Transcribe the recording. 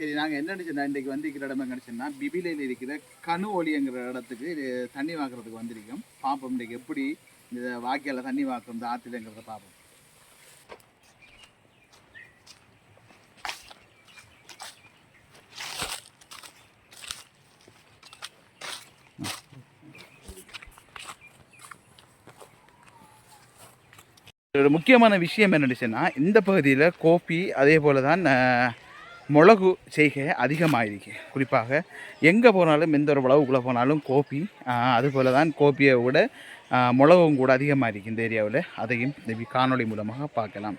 சரி, நாங்கள் என்ன நினச்சோன்னா இன்றைக்கு வந்திருக்கிற இடம் எங்கே நினச்சோன்னா பிபிலையில் இருக்கிற கனு ஒலிங்கிற இடத்துக்கு தண்ணி வாக்குறதுக்கு வந்திருக்கோம். பார்ப்போம் இன்றைக்கு எப்படி இந்த வாக்கியால் தண்ணி வாக்கும் இந்த ஆற்றுலங்கிறத பார்ப்போம். ஒரு முக்கியமான விஷயம் என்னென்னா இந்த பகுதியில் கோபி அதே போல் தான் மிளகு செய்கை அதிகமாகிருக்கு. குறிப்பாக எங்கே போனாலும் எந்த ஒரு உழவுக்குள்ளே போனாலும் கோபி, அதுபோல் தான் கோபியை விட மிளகும் கூட அதிகமாக இருக்குது இந்த ஏரியாவில். அதையும் இந்த காணொளி மூலமாக பார்க்கலாம்.